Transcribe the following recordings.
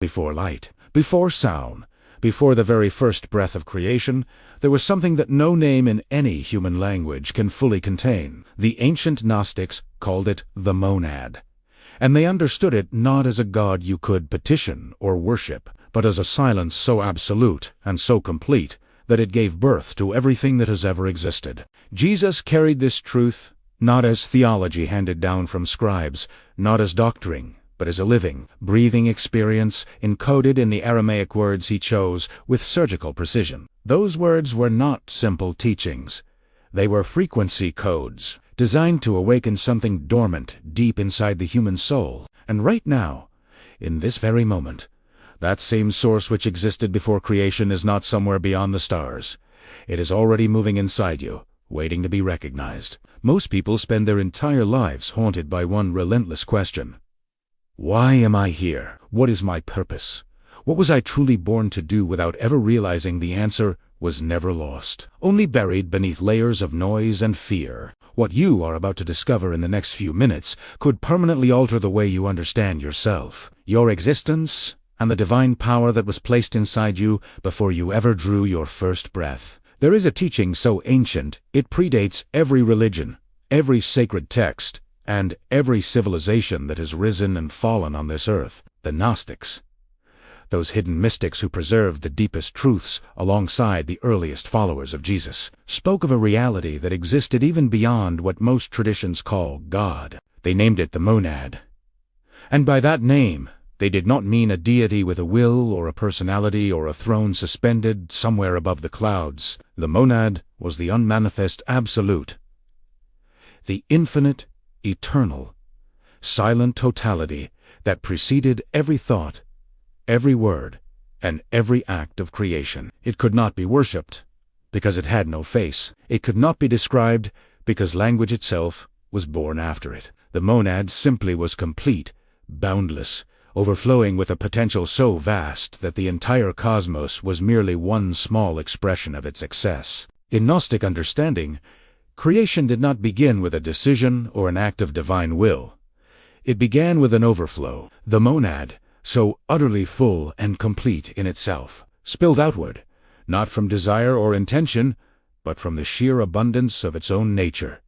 Before light, before sound, before the very first breath of creation, there was something that no name in any human language can fully contain. The ancient Gnostics called it the monad, and they understood it not as a god you could petition or worship, but as a silence so absolute and so complete that it gave birth to everything that has ever existed. Jesus carried this truth not as theology handed down from scribes, not as doctrine, but as a living, breathing experience encoded in the Aramaic words he chose with surgical precision. Those words were not simple teachings. They were frequency codes, designed to awaken something dormant deep inside the human soul. And right now, in this very moment, that same source which existed before creation is not somewhere beyond the stars. It is already moving inside you, waiting to be recognized. Most people spend their entire lives haunted by one relentless question. Why am I here? What is my purpose? What was I truly born to do, without ever realizing the answer was never lost, only buried beneath layers of noise and fear. What you are about to discover in the next few minutes could permanently alter the way you understand yourself, your existence, and the divine power that was placed inside you before you ever drew your first breath. There is a teaching so ancient it predates every religion, every sacred text, and every civilization that has risen and fallen on this earth: the Gnostics. Those hidden mystics who preserved the deepest truths alongside the earliest followers of Jesus spoke of a reality that existed even beyond what most traditions call God. They named it the monad. And by that name, they did not mean a deity with a will or a personality or a throne suspended somewhere above the clouds. The monad was the unmanifest absolute, the infinite, eternal, silent totality that preceded every thought, every word, and every act of creation. It could not be worshipped, because it had no face. It could not be described, because language itself was born after it. The monad simply was complete, boundless, overflowing with a potential so vast that the entire cosmos was merely one small expression of its excess. In Gnostic understanding, creation did not begin with a decision or an act of divine will. It began with an overflow. The monad, so utterly full and complete in itself, spilled outward, not from desire or intention, but from the sheer abundance of its own nature.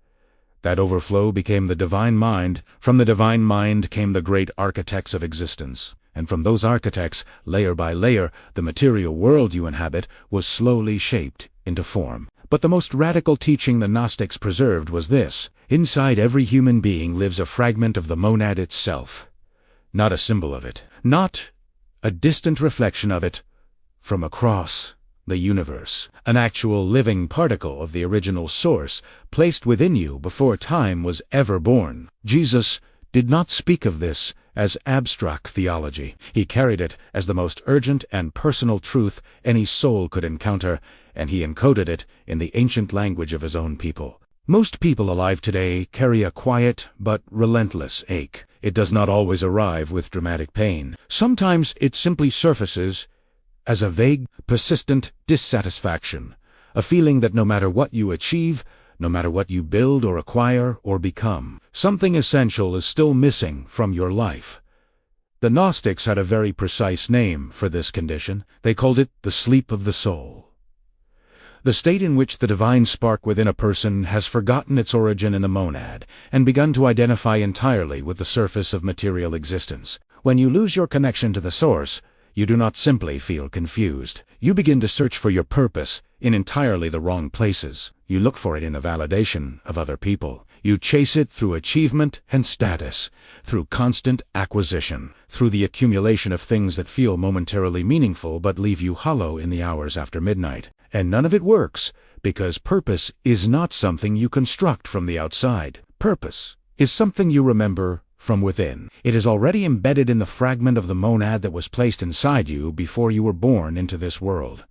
That overflow became the divine mind. From the divine mind came the great architects of existence. And from those architects, layer by layer, the material world you inhabit was slowly shaped into form. But the most radical teaching the Gnostics preserved was this: inside every human being lives a fragment of the monad itself. Not a symbol of it, not a distant reflection of it from across the universe. An actual living particle of the original source, placed within you before time was ever born. Jesus did not speak of this as abstract theology. He carried it as the most urgent and personal truth any soul could encounter, and he encoded it in the ancient language of his own people. Most people alive today carry a quiet but relentless ache. It does not always arrive with dramatic pain. Sometimes it simply surfaces as a vague, persistent dissatisfaction, a feeling that no matter what you achieve, no matter what you build or acquire or become, something essential is still missing from your life. The Gnostics had a very precise name for this condition. They called it the sleep of the soul. The state in which the divine spark within a person has forgotten its origin in the monad and begun to identify entirely with the surface of material existence. When you lose your connection to the source, you do not simply feel confused. You begin to search for your purpose in entirely the wrong places. You look for it in the validation of other people. You chase it through achievement and status, through constant acquisition, through the accumulation of things that feel momentarily meaningful but leave you hollow in the hours after midnight. And none of it works, because purpose is not something you construct from the outside. Purpose is something you remember from within. It is already embedded in the fragment of the monad that was placed inside you before you were born into this world.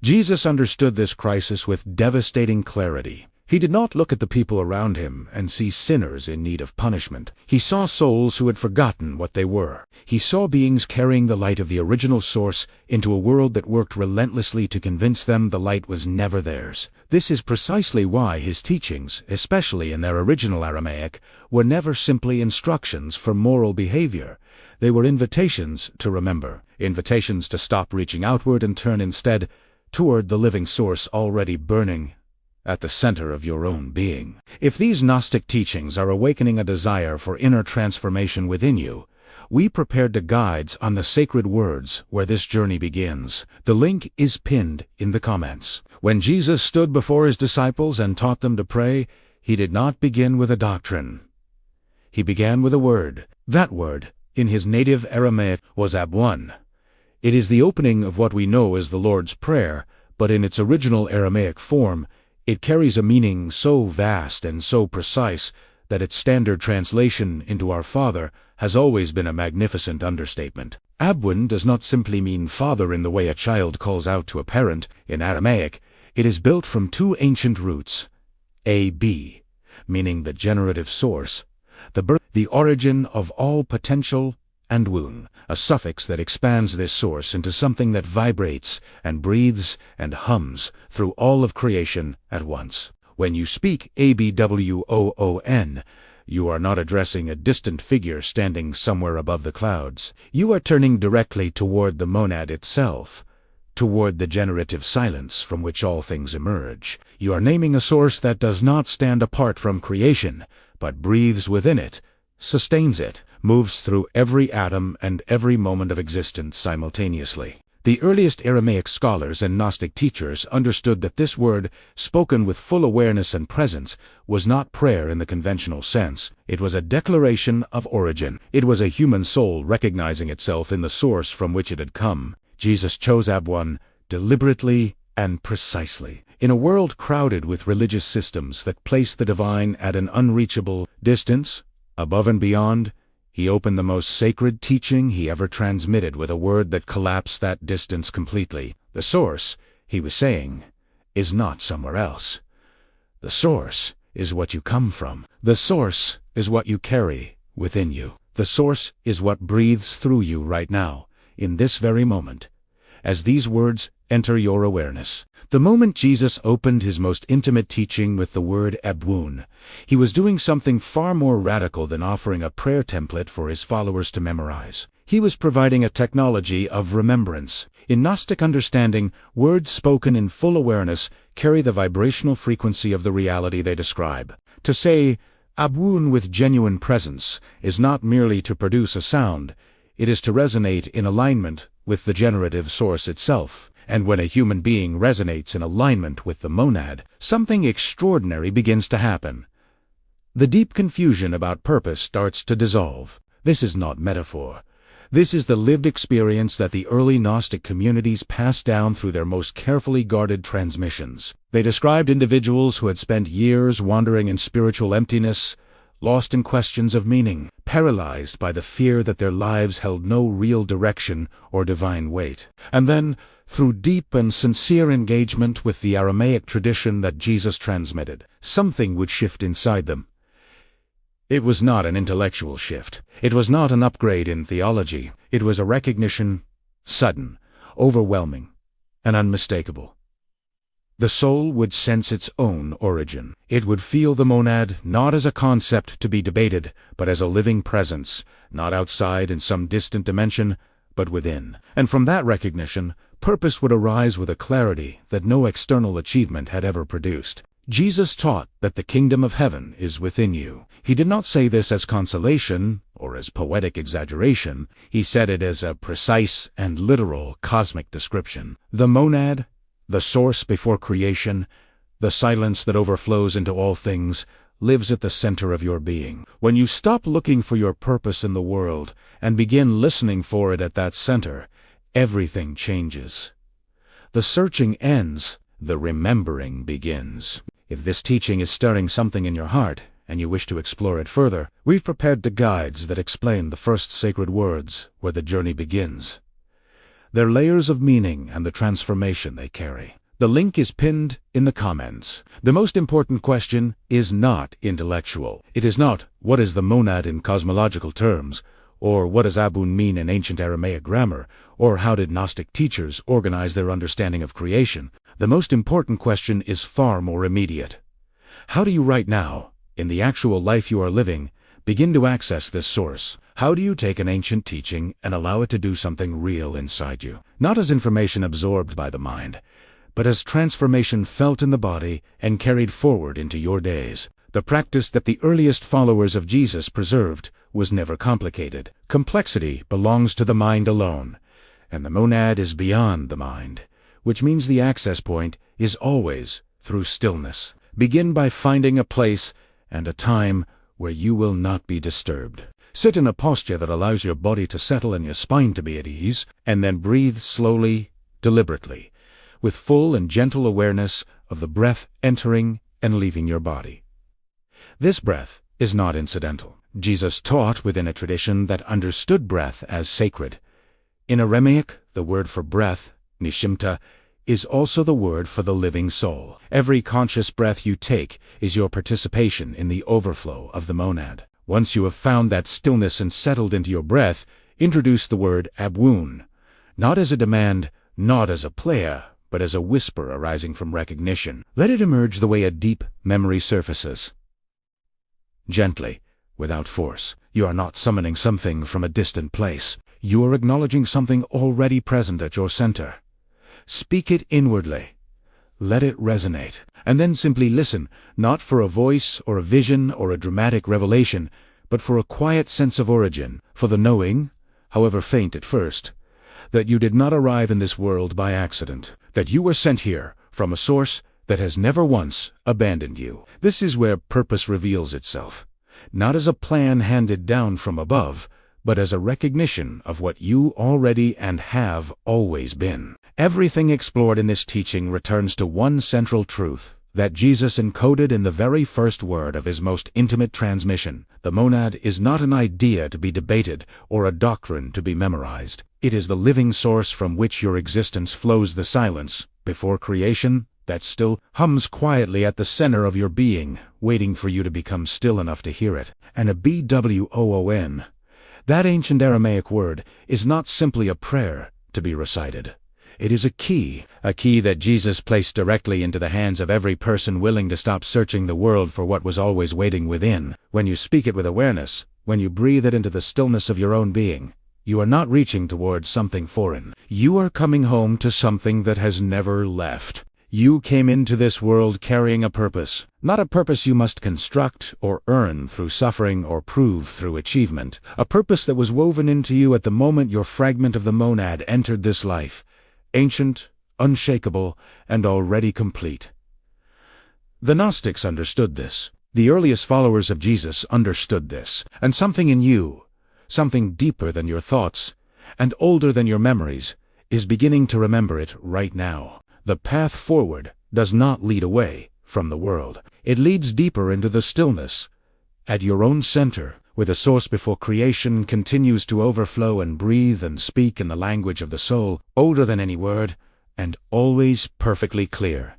Jesus understood this crisis with devastating clarity. He did not look at the people around him and see sinners in need of punishment. He saw souls who had forgotten what they were. He saw beings carrying the light of the original source into a world that worked relentlessly to convince them the light was never theirs. This is precisely why his teachings, especially in their original Aramaic, were never simply instructions for moral behavior. They were invitations to remember, invitations to stop reaching outward and turn instead toward the living source already burning at the center of your own being. If these Gnostic teachings are awakening a desire for inner transformation within you, we prepared the guides on the sacred words where this journey begins. The link is pinned in the comments. When Jesus stood before his disciples and taught them to pray, he did not begin with a doctrine. He began with a word. That word, in his native Aramaic, was Abwun. It is the opening of what we know as the Lord's Prayer, but in its original Aramaic form, it carries a meaning so vast and so precise that its standard translation into Our Father has always been a magnificent understatement. Abwun does not simply mean father in the way a child calls out to a parent. In Aramaic, it is built from two ancient roots, ab, meaning the generative source, the birth, the origin of all potential, and wun, a suffix that expands this source into something that vibrates and breathes and hums through all of creation at once. When you speak Abwun, you are not addressing a distant figure standing somewhere above the clouds. You are turning directly toward the monad itself, toward the generative silence from which all things emerge. You are naming a source that does not stand apart from creation, but breathes within it, sustains it, moves through every atom and every moment of existence simultaneously. The earliest Aramaic scholars and Gnostic teachers understood that this word, spoken with full awareness and presence, was not prayer in the conventional sense. It was a declaration of origin. It was a human soul recognizing itself in the source from which it had come. Jesus chose Abwun deliberately and precisely. In a world crowded with religious systems that place the divine at an unreachable distance, above and beyond, he opened the most sacred teaching he ever transmitted with a word that collapsed that distance completely. The source, he was saying, is not somewhere else. The source is what you come from. The source is what you carry within you. The source is what breathes through you right now, in this very moment, as these words enter your awareness. The moment Jesus opened his most intimate teaching with the word Abwun, he was doing something far more radical than offering a prayer template for his followers to memorize. He was providing a technology of remembrance. In Gnostic understanding, words spoken in full awareness carry the vibrational frequency of the reality they describe. To say Abwun with genuine presence is not merely to produce a sound, it is to resonate in alignment with the generative source itself. And when a human being resonates in alignment with the monad, something extraordinary begins to happen. The deep confusion about purpose starts to dissolve. This is not metaphor. This is the lived experience that the early Gnostic communities passed down through their most carefully guarded transmissions. They described individuals who had spent years wandering in spiritual emptiness, lost in questions of meaning, paralyzed by the fear that their lives held no real direction or divine weight. And then, through deep and sincere engagement with the Aramaic tradition that Jesus transmitted, something would shift inside them. It was not an intellectual shift. It was not an upgrade in theology. It was a recognition, sudden, overwhelming, and unmistakable. The soul would sense its own origin. It would feel the monad not as a concept to be debated, but as a living presence, not outside in some distant dimension, but within. And from that recognition, purpose would arise with a clarity that no external achievement had ever produced. Jesus taught that the kingdom of heaven is within you. He did not say this as consolation or as poetic exaggeration. He said it as a precise and literal cosmic description. The monad, the source before creation, the silence that overflows into all things, lives at the center of your being. When you stop looking for your purpose in the world and begin listening for it at that center, everything changes. The searching ends, the remembering begins. If this teaching is stirring something in your heart, and you wish to explore it further, we've prepared the guides that explain the first sacred words where the journey begins, their layers of meaning and the transformation they carry. The link is pinned in the comments. The most important question is not intellectual. It is not, what is the monad in cosmological terms, or what does Abwun mean in ancient Aramaic grammar, or how did Gnostic teachers organize their understanding of creation. The most important question is far more immediate. How do you right now, in the actual life you are living, begin to access this source? How do you take an ancient teaching and allow it to do something real inside you? Not as information absorbed by the mind, but as transformation felt in the body and carried forward into your days. The practice that the earliest followers of Jesus preserved was never complicated. Complexity belongs to the mind alone, and the monad is beyond the mind, which means the access point is always through stillness. Begin by finding a place and a time where you will not be disturbed. Sit in a posture that allows your body to settle and your spine to be at ease, and then breathe slowly, deliberately, with full and gentle awareness of the breath entering and leaving your body. This breath is not incidental. Jesus taught within a tradition that understood breath as sacred. In Aramaic, the word for breath, nishimta, is also the word for the living soul. Every conscious breath you take is your participation in the overflow of the monad. Once you have found that stillness and settled into your breath, introduce the word Abwun, not as a demand, not as a player, but as a whisper arising from recognition. Let it emerge the way a deep memory surfaces. Gently, without force. You are not summoning something from a distant place. You are acknowledging something already present at your center. Speak it inwardly. Let it resonate. And then simply listen, not for a voice or a vision or a dramatic revelation, but for a quiet sense of origin, for the knowing, however faint at first, that you did not arrive in this world by accident, that you were sent here from a source that has never once abandoned you. This is where purpose reveals itself, not as a plan handed down from above, but as a recognition of what you already and have always been. Everything explored in this teaching returns to one central truth that Jesus encoded in the very first word of his most intimate transmission. The monad is not an idea to be debated or a doctrine to be memorized. It is the living source from which your existence flows, the silence before creation that still hums quietly at the center of your being, waiting for you to become still enough to hear it. And a Bwoon, that ancient Aramaic word, is not simply a prayer to be recited. It is a key that Jesus placed directly into the hands of every person willing to stop searching the world for what was always waiting within. When you speak it with awareness, when you breathe it into the stillness of your own being, you are not reaching towards something foreign. You are coming home to something that has never left. You came into this world carrying a purpose, not a purpose you must construct or earn through suffering or prove through achievement, a purpose that was woven into you at the moment your fragment of the monad entered this life, ancient, unshakable, and already complete. The Gnostics understood this. The earliest followers of Jesus understood this, and something in you, something deeper than your thoughts, and older than your memories, is beginning to remember it right now. The path forward does not lead away from the world. It leads deeper into the stillness, at your own center, where the source before creation continues to overflow and breathe and speak in the language of the soul, older than any word, and always perfectly clear.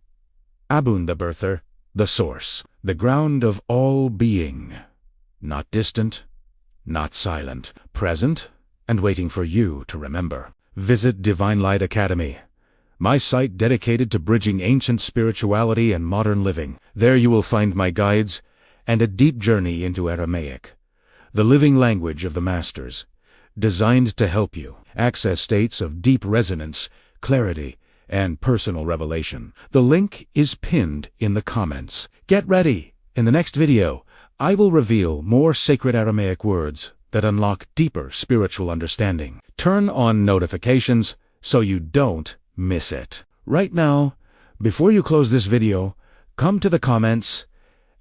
Abwun, the birther, the source, the ground of all being, not distant, not silent, present, and waiting for you to remember. Visit Divine Light Academy, my site dedicated to bridging ancient spirituality and modern living. There you will find my guides and a deep journey into Aramaic, the living language of the masters, designed to help you access states of deep resonance, clarity, and personal revelation. The link is pinned in the comments. Get ready! In the next video, I will reveal more sacred Aramaic words that unlock deeper spiritual understanding. Turn on notifications so you don't miss it. Right now, before you close this video, come to the comments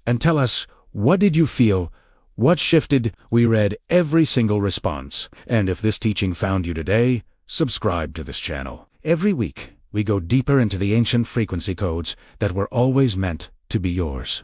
and tell us, what did you feel? What shifted? We read every single response. And if this teaching found you today, subscribe to this channel. Every week, we go deeper into the ancient frequency codes that were always meant to be yours.